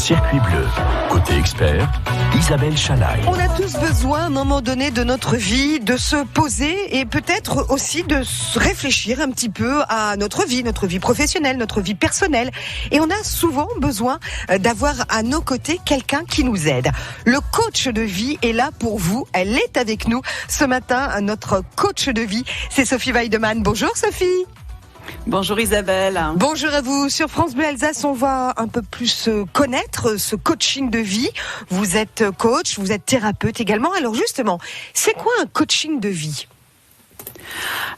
Circuit bleu. Côté expert, Isabelle Chalaï. On a tous besoin à un moment donné de notre vie de se poser et peut-être aussi de se réfléchir un petit peu à notre vie professionnelle, notre vie personnelle. Et on a souvent besoin d'avoir à nos côtés quelqu'un qui nous aide. Le coach de vie est là pour vous. Elle est avec nous ce matin. Notre coach de vie, c'est Sophie Weidemann. Bonjour Sophie. Bonjour Isabelle. Bonjour à vous. Sur France Bleu Alsace, on va un peu plus connaître ce coaching de vie. Vous êtes coach, vous êtes thérapeute également. Alors justement, c'est quoi un coaching de vie ?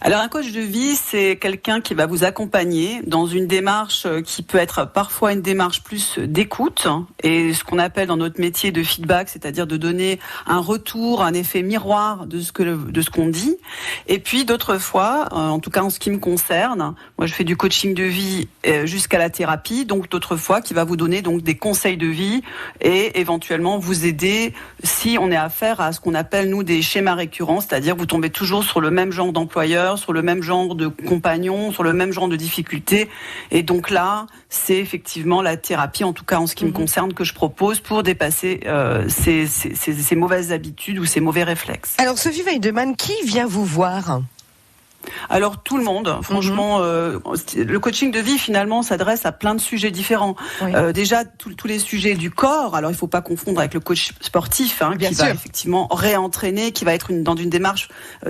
Alors un coach de vie, c'est quelqu'un qui va vous accompagner dans une démarche qui peut être parfois une démarche plus d'écoute et ce qu'on appelle dans notre métier de feedback, c'est-à-dire de donner un retour, un effet miroir de ce qu'on dit. Et puis d'autres fois, en tout cas en ce qui me concerne, moi je fais du coaching de vie jusqu'à la thérapie, donc d'autres fois qui va vous donner donc des conseils de vie et éventuellement vous aider si on est affaire à ce qu'on appelle nous des schémas récurrents, c'est-à-dire vous tombez toujours sur le même genre d'employeur, sur le même genre de compagnon, sur le même genre de difficultés. Et donc là, c'est effectivement la thérapie, en tout cas en ce qui me concerne, que je propose pour dépasser ces mauvaises habitudes ou ces mauvais réflexes. Alors Sophie Weidemann, qui vient vous voir ? Alors tout le monde, franchement, le coaching de vie finalement s'adresse à plein de sujets différents. Oui. Déjà tous les sujets du corps. Alors il faut pas confondre avec le coach sportif qui va effectivement réentraîner, qui va être dans une démarche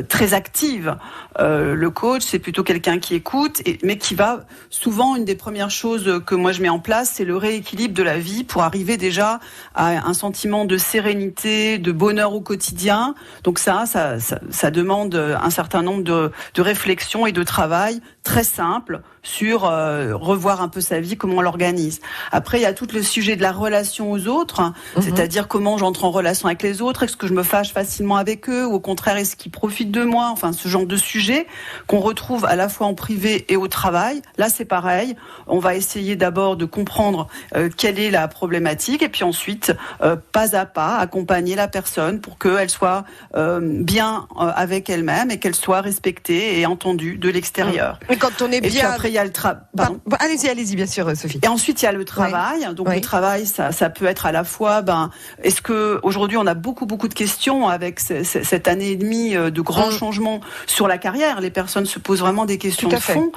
très active. Le coach, c'est plutôt quelqu'un qui écoute, mais qui va souvent, une des premières choses que moi je mets en place, c'est le rééquilibre de la vie pour arriver déjà à un sentiment de sérénité, de bonheur au quotidien. Donc ça demande un certain nombre de réflexion et de travail très simple sur revoir un peu sa vie, comment on l'organise. Après, il y a tout le sujet de la relation aux autres, c'est-à-dire comment j'entre en relation avec les autres, est-ce que je me fâche facilement avec eux, ou au contraire, est-ce qu'ils profitent de moi, enfin ce genre de sujet qu'on retrouve à la fois en privé et au travail. Là, c'est pareil, on va essayer d'abord de comprendre quelle est la problématique, et puis ensuite, pas à pas, accompagner la personne pour qu'elle soit bien avec elle-même et qu'elle soit respectée et entendue de l'extérieur. Et quand on est bien... Et puis après, il y a le travail. Allez-y, bien sûr, Sophie. Et ensuite, il y a le travail. Ouais. Donc, le travail, ça peut être à la fois, est-ce que aujourd'hui, on a beaucoup de questions avec cette année et demie de grands changements sur la carrière. Les personnes se posent vraiment des questions de fond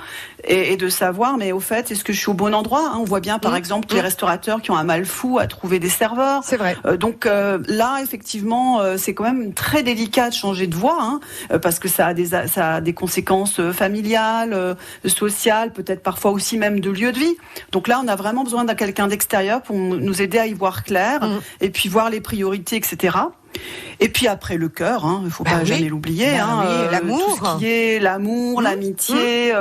et de savoir, mais au fait, est-ce que je suis au bon endroit ? On voit bien, par exemple, les restaurateurs qui ont un mal fou à trouver des serveurs. C'est vrai. Donc là, effectivement, c'est quand même très délicat de changer de voie, parce que ça a des conséquences familiales, sociales, peut-être parfois aussi même de lieu de vie. Donc là, on a vraiment besoin d'un quelqu'un d'extérieur pour nous aider à y voir clair et puis voir les priorités, etc. Et puis après le cœur, il faut pas jamais l'oublier, l'amour, tout ce qui est l'amour, l'amitié,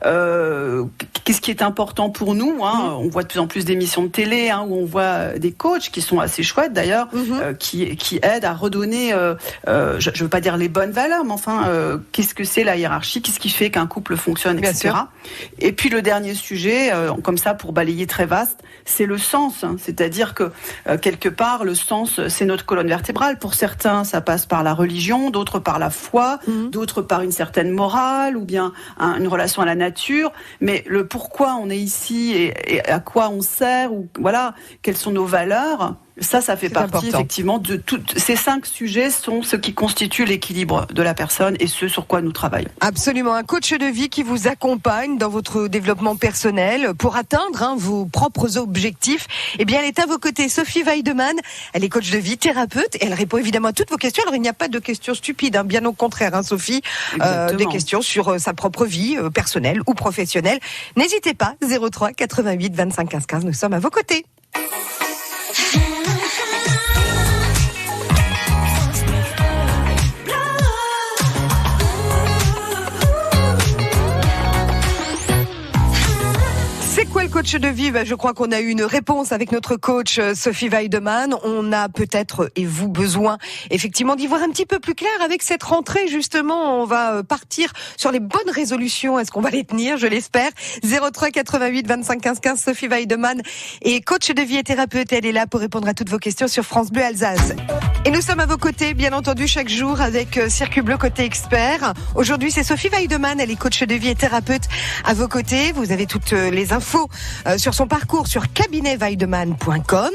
qu'est-ce qui est important pour nous, on voit de plus en plus d'émissions de télé où on voit des coachs qui sont assez chouettes d'ailleurs, qui aident à redonner, je veux pas dire les bonnes valeurs, mais enfin qu'est-ce que c'est la hiérarchie, qu'est-ce qui fait qu'un couple fonctionne, etc. Et puis le dernier sujet, comme ça pour balayer très vaste, c'est le sens, c'est-à-dire que quelque part le sens c'est notre colonne vertébrale. Pour certains, ça passe par la religion, d'autres par la foi, d'autres par une certaine morale ou bien une relation à la nature. Mais le pourquoi on est ici et à quoi on sert, ou voilà, quelles sont nos valeurs, ça fait partie effectivement de toutes ces 5 sujets sont ce qui constitue l'équilibre de la personne et ce sur quoi nous travaillons. Absolument, un coach de vie qui vous accompagne dans votre développement personnel pour atteindre vos propres objectifs. Eh bien, elle est à vos côtés, Sophie Weidemann. Elle est coach de vie, thérapeute et elle répond évidemment à toutes vos questions. Alors, il n'y a pas de questions stupides, bien au contraire, Sophie. Des questions sur sa propre vie personnelle ou professionnelle. N'hésitez pas, 03 88 25 15 15, nous sommes à vos côtés. C'est quoi le coach de vie ? Je crois qu'on a eu une réponse avec notre coach Sophie Weidemann. On a peut-être, et vous, besoin effectivement d'y voir un petit peu plus clair avec cette rentrée. Justement, on va partir sur les bonnes résolutions. Est-ce qu'on va les tenir ? Je l'espère. 03 88 25 15 15, Sophie Weidemann est coach de vie et thérapeute. Elle est là pour répondre à toutes vos questions sur France Bleu Alsace. Et nous sommes à vos côtés, bien entendu, chaque jour avec Circuit Bleu côté expert. Aujourd'hui, c'est Sophie Weidemann, elle est coach de vie et thérapeute à vos côtés. Vous avez toutes les infos sur son parcours sur cabinetweidemann.com.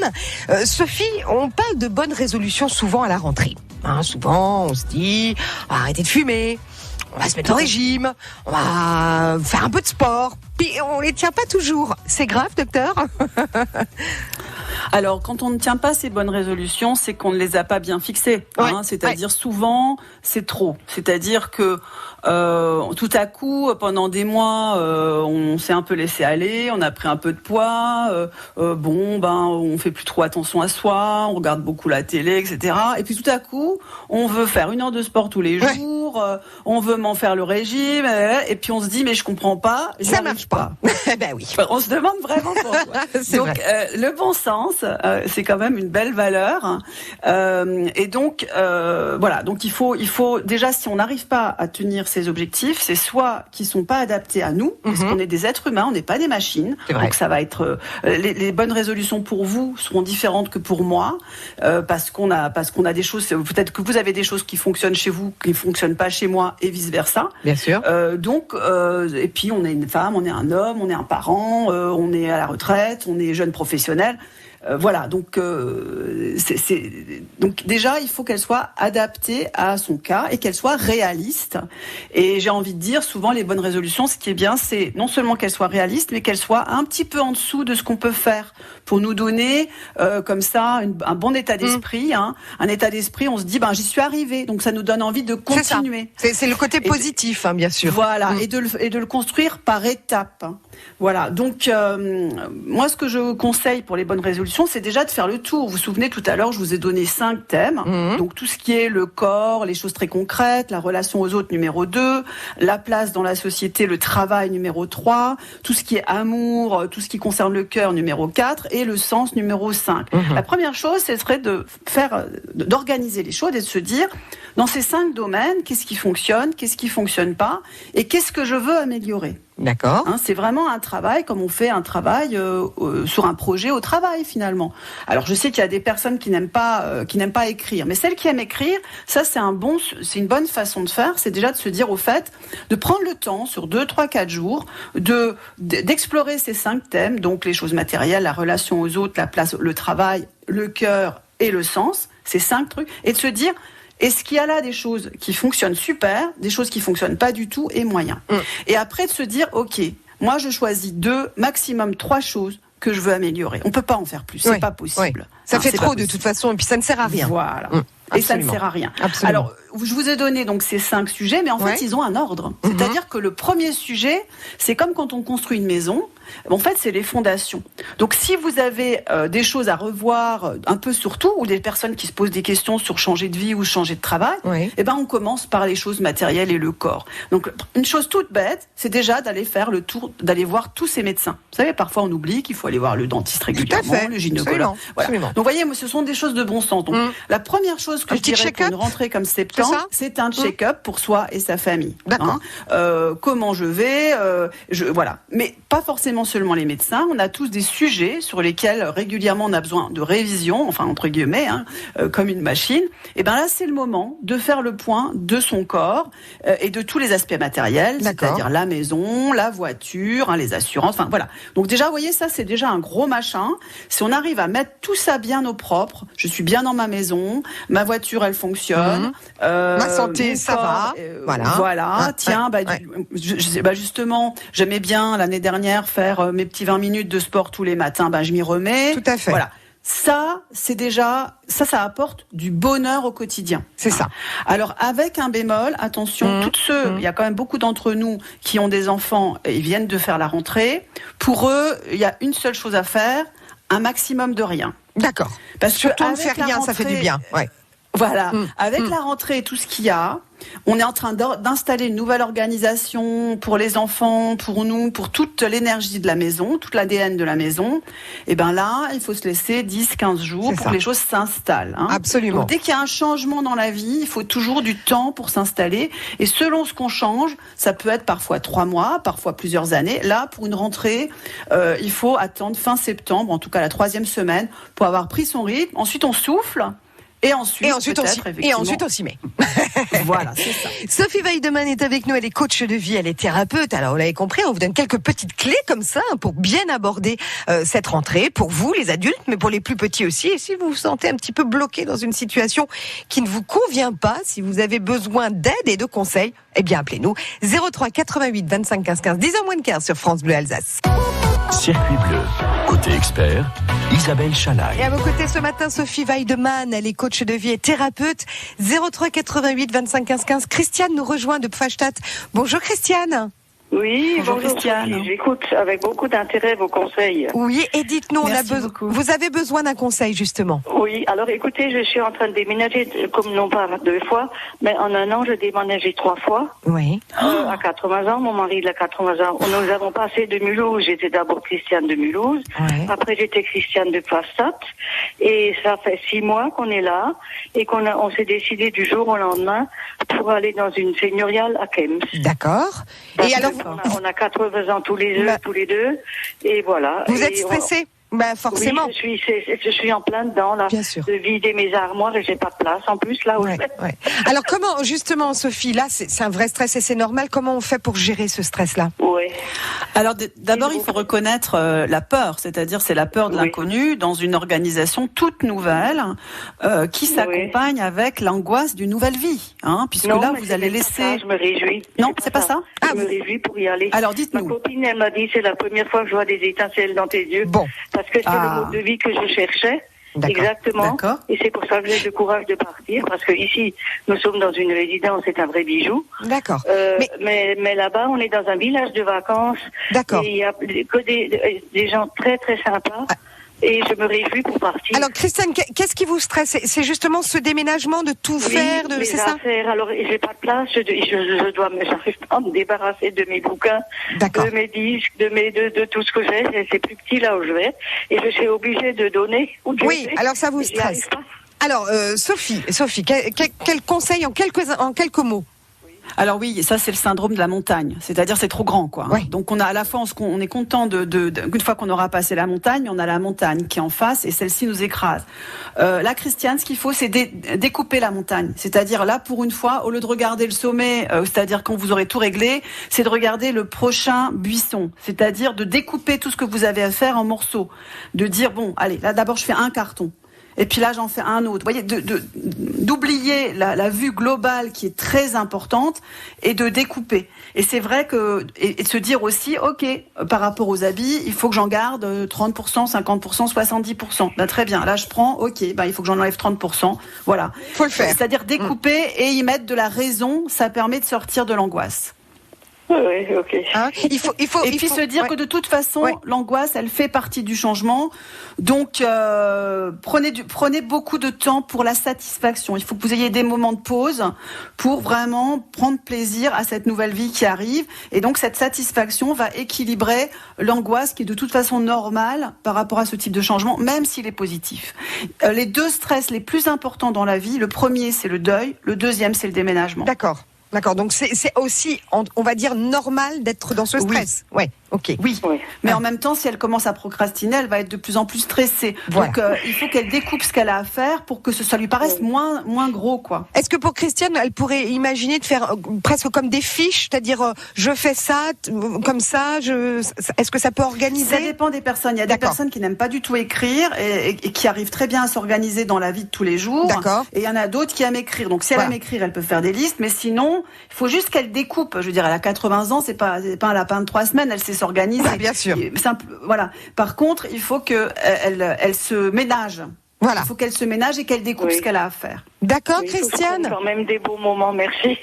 Sophie, on parle de bonnes résolutions souvent à la rentrée. Souvent, on se dit, on va arrêter de fumer, on va se mettre au régime, on va faire un peu de sport. Puis on les tient pas toujours. C'est grave, docteur? Alors, quand on ne tient pas ces bonnes résolutions, c'est qu'on ne les a pas bien fixées. C'est-à-dire souvent, c'est trop. C'est-à-dire que tout à coup, pendant des mois, on s'est un peu laissé aller, on a pris un peu de poids. On fait plus trop attention à soi, on regarde beaucoup la télé, etc. Et puis tout à coup, on veut faire 1 heure de sport tous les jours, on veut m'en faire le régime, et puis on se dit mais je comprends pas, ça marche pas. Ben oui. On se demande vraiment pourquoi. Donc le bon sens, c'est quand même une belle valeur. Et donc voilà. Donc il faut déjà, si on n'arrive pas à tenir ces objectifs, c'est soit qui sont pas adaptés à nous, parce qu'on est des êtres humains, on n'est pas des machines. Donc ça va être les bonnes résolutions pour vous seront différentes que pour moi, parce qu'on a des choses. Peut-être que vous avez des choses qui fonctionnent chez vous, qui fonctionnent pas chez moi, et vice versa. Bien sûr. Et puis on est une femme, on est un homme, on est un parent, on est à la retraite, on est jeune professionnel. Voilà, donc donc déjà il faut qu'elle soit adaptée à son cas et qu'elle soit réaliste. Et j'ai envie de dire, souvent les bonnes résolutions, ce qui est bien, c'est non seulement qu'elles soient réalistes, mais qu'elles soient un petit peu en dessous de ce qu'on peut faire pour nous donner comme ça un bon état d'esprit. Un état d'esprit, on se dit j'y suis arrivé, donc ça nous donne envie de continuer. C'est le côté positif, bien sûr. Voilà, et de le construire par étapes. Voilà, donc moi ce que je conseille pour les bonnes résolutions, c'est déjà de faire le tour. Vous vous souvenez, tout à l'heure, je vous ai donné 5 thèmes. Donc tout ce qui est le corps, les choses très concrètes, la relation aux autres numéro 2, la place dans la société, le travail numéro 3, tout ce qui est amour, tout ce qui concerne le cœur numéro 4 et le sens numéro 5. La première chose, ce serait d'organiser les choses et de se dire, dans ces 5 domaines, qu'est-ce qui fonctionne pas et qu'est-ce que je veux améliorer. D'accord. C'est vraiment un travail, comme on fait un travail sur un projet au travail finalement. Alors je sais qu'il y a des personnes qui n'aiment pas écrire, mais celles qui aiment écrire, ça c'est une bonne façon de faire. C'est déjà de se dire au fait, de prendre le temps sur 2, 3, 4 jours d'explorer ces 5 thèmes, donc les choses matérielles, la relation aux autres, la place, le travail, le cœur et le sens, ces 5 trucs, et de se dire, est-ce qu'il y a là des choses qui fonctionnent super, des choses qui fonctionnent pas du tout et moyen. Et après de se dire, ok, moi je choisis 2, maximum 3 choses que je veux améliorer. On peut pas en faire plus, c'est pas possible. Ça fait trop de toute façon, et puis ça ne sert à rien. Voilà. Et ça ne sert à rien. Absolument. Alors, je vous ai donné donc ces 5 sujets, mais en fait, ils ont un ordre. C'est-à-dire que le premier sujet, c'est comme quand on construit une maison. En fait, c'est les fondations. Donc, si vous avez des choses à revoir un peu sur tout, ou des personnes qui se posent des questions sur changer de vie ou changer de travail, on commence par les choses matérielles et le corps. Donc, une chose toute bête, c'est déjà d'aller faire le tour, d'aller voir tous ces médecins. Vous savez, parfois on oublie qu'il faut aller voir le dentiste régulièrement, le gynécologue. Voilà. Donc, voyez, ce sont des choses de bon sens. Donc, la première chose que je dirais pour une rentrée comme septembre, c'est un check-up pour soi et sa famille. D'accord. Comment je vais, voilà. Mais pas forcément seulement les médecins. On a tous des sujets sur lesquels régulièrement on a besoin de révision, enfin entre guillemets, comme une machine. Et là, c'est le moment de faire le point de son corps et de tous les aspects matériels, c'est-à-dire la maison, la voiture, les assurances. Enfin voilà. Donc déjà, vous voyez, ça c'est déjà un gros machin. Si on arrive à mettre tout ça bien au propre, je suis bien dans ma maison, ma voiture elle fonctionne, ma santé ça va, voilà. Tiens, justement, j'aimais bien l'année dernière faire mes petits 20 minutes de sport tous les matins, je m'y remets. Tout à fait. Voilà. Ça, c'est déjà, ça apporte du bonheur au quotidien. C'est ça. Alors, avec un bémol, attention, toutes ceux, il y a quand même beaucoup d'entre nous qui ont des enfants et ils viennent de faire la rentrée. Pour eux, il y a une seule chose à faire, un maximum de rien. D'accord. Parce que surtout on ne fait rien, ça fait du bien. Ouais. Voilà. Avec la rentrée et tout ce qu'il y a, on est en train d'installer une nouvelle organisation pour les enfants, pour nous, pour toute l'énergie de la maison, toute l'ADN de la maison. Et là, il faut se laisser 10-15 jours pour que les choses s'installent. Absolument. Donc, dès qu'il y a un changement dans la vie, il faut toujours du temps pour s'installer. Et selon ce qu'on change, ça peut être parfois 3 mois, parfois plusieurs années. Là, pour une rentrée, il faut attendre fin septembre, en tout cas la 3e semaine, pour avoir pris son rythme. Ensuite, on souffle. Et ensuite on s'y met. Voilà, c'est ça. Sophie Weideman est avec nous, elle est coach de vie, elle est thérapeute. Alors, vous l'avez compris, on vous donne quelques petites clés comme ça pour bien aborder cette rentrée, pour vous, les adultes, mais pour les plus petits aussi. Et si vous vous sentez un petit peu bloqué dans une situation qui ne vous convient pas, si vous avez besoin d'aide et de conseils, eh bien, appelez-nous 03 88 25 15 15, 10h moins de 15 sur France Bleu Alsace. Circuit bleu. Côté expert, Isabelle Chalaï. Et à vos côtés ce matin, Sophie Weideman, elle est coach de vie et thérapeute. 03 88 25 15 15. Christiane nous rejoint de Pfastatt. Bonjour Christiane. Oui, bonjour Christiane. Sophie. J'écoute avec beaucoup d'intérêt vos conseils. Oui, et dites-nous, Beaucoup. vous avez besoin d'un conseil justement. Oui, alors écoutez, je suis en train de déménager, comme non pas 2 fois, mais en 1 an, je déménageais 3 fois. Oui. À 80 ans, mon mari il a 80 ans. Nous avons passé de Mulhouse, j'étais d'abord Christiane de Mulhouse, après j'étais Christiane de Pfastatt, et ça fait 6 mois qu'on est là, et on s'est décidé du jour au lendemain pour aller dans une seigneuriale à Kems. D'accord. Parce Et alors, on a 80 ans tous les deux, et voilà. vous êtes Et stressée? Forcément. Oui, je suis en plein dedans, là. Bien sûr. De vider mes armoires et j'ai pas de place, en plus, là où je vais. Alors, comment, justement, Sophie, là, c'est un vrai stress et c'est normal. Comment on fait pour gérer ce stress-là? Oui. Alors d'abord, il faut reconnaître la peur, c'est-à-dire c'est la peur de l'inconnu dans une organisation toute nouvelle qui s'accompagne avec l'angoisse d'une nouvelle vie, puisque là vous allez laisser. Ça, je me réjouis. Non, c'est pas ça. Je me réjouis pour y aller. Alors dites-nous. Ma copine, elle m'a dit, c'est la première fois que je vois des étincelles dans tes yeux. Bon. Parce que c'est le mode de vie que je cherchais. D'accord. Exactement. D'accord. Et c'est pour ça que j'ai le courage de partir, parce que ici, nous sommes dans une résidence, c'est un vrai bijou. D'accord. Mais là-bas, on est dans un village de vacances. D'accord. Et il y a que des gens très très sympas. Et je me réjouis pour partir. Alors, Christiane, qu'est-ce qui vous stresse? C'est justement ce déménagement de tout faire, c'est ça? Alors, j'ai pas de place. J'arrive pas à me débarrasser de mes bouquins, de mes disques, de tout ce que j'ai. C'est plus petit là où je vais. Et je suis obligée de donner. Oui, alors ça vous stresse. Alors, Sophie, quel conseil en quelques mots? Alors oui, ça c'est le syndrome de la montagne, c'est-à-dire c'est trop grand quoi. Ouais. Donc on a à la fois on est content une fois qu'on aura passé la montagne, on a la montagne qui est en face et celle-ci nous écrase. Là Christiane, ce qu'il faut c'est découper la montagne, c'est-à-dire là pour une fois au lieu de regarder le sommet, c'est-à-dire quand vous aurez tout réglé, c'est de regarder le prochain buisson, c'est-à-dire de découper tout ce que vous avez à faire en morceaux, de dire bon allez là d'abord je fais un carton. Et puis là, j'en fais un autre. Vous voyez, d'oublier la vue globale qui est très importante et de découper. Et c'est vrai et de se dire aussi, ok, par rapport aux habits, il faut que j'en garde 30%, 50%, 70%. Ben, très bien. Là, je prends, ok, il faut que j'en enlève 30%. Voilà. Faut le faire. C'est-à-dire découper et y mettre de la raison. Ça permet de sortir de l'angoisse. Oui, ok. Il faut se dire que de toute façon, l'angoisse, elle fait partie du changement. Donc, prenez beaucoup de temps pour la satisfaction. Il faut que vous ayez des moments de pause pour vraiment prendre plaisir à cette nouvelle vie qui arrive. Et donc, cette satisfaction va équilibrer l'angoisse qui est de toute façon normale par rapport à ce type de changement, même s'il est positif. Les 2 stress les plus importants dans la vie, le premier, c'est le deuil. Le deuxième, c'est le déménagement. D'accord. Donc c'est aussi, on va dire, normal d'être dans ce stress. Oui. Ouais, ok. Oui, mais en même temps, si elle commence à procrastiner, elle va être de plus en plus stressée. Voilà. Donc il faut qu'elle découpe ce qu'elle a à faire pour que ça lui paraisse moins gros, quoi. Est-ce que pour Christiane, elle pourrait imaginer de faire presque comme des fiches, c'est-à-dire je fais ça, comme ça, est-ce que ça peut organiser? Ça dépend des personnes. Il y a des personnes qui n'aiment pas du tout écrire et qui arrivent très bien à s'organiser dans la vie de tous les jours. D'accord. Et il y en a d'autres qui aiment écrire. Donc si elle aime écrire, elle peut faire des listes, mais sinon, il faut juste qu'elle découpe. Je veux dire, elle a 80 ans, c'est pas un lapin de 3 semaines, elle sait s'organiser. Bien sûr. Voilà. Par contre, il faut que elle se ménage. Voilà. Il faut qu'elle se ménage et qu'elle découpe ce qu'elle a à faire. D'accord, oui, Christiane. Quand même des bons moments, merci.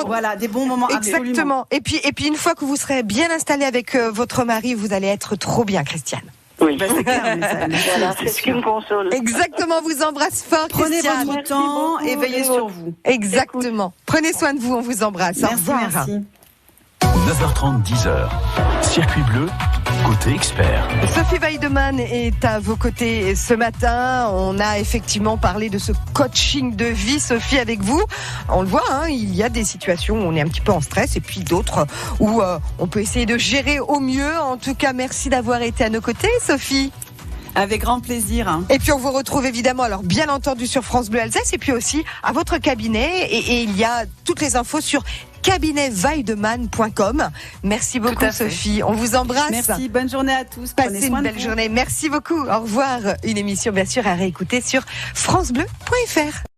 Voilà, des bons moments. Exactement. Absolument. Et puis une fois que vous serez bien installé avec votre mari, vous allez être trop bien, Christiane. Oui, c'est clair. Voilà, c'est ce qui me console. Exactement, vous embrasse fort, Prenez Christiane. votre temps et veillez sur vous. Exactement. Prenez soin de vous, on vous embrasse. Au revoir. Merci. 9h30, 10h. Circuit bleu, côté expert. Sophie Weideman est à vos côtés ce matin. On a effectivement parlé de ce coaching de vie, Sophie, avec vous. On le voit, il y a des situations où on est un petit peu en stress et puis d'autres où on peut essayer de gérer au mieux. En tout cas, merci d'avoir été à nos côtés, Sophie. Avec grand plaisir. Et puis on vous retrouve évidemment, alors bien entendu sur France Bleu Alsace et puis aussi à votre cabinet et il y a toutes les infos sur cabinetweidemann.com. Merci beaucoup Sophie, on vous embrasse. Merci, bonne journée à tous. Passez une belle journée, merci beaucoup. Au revoir. Une émission bien sûr à réécouter sur francebleu.fr.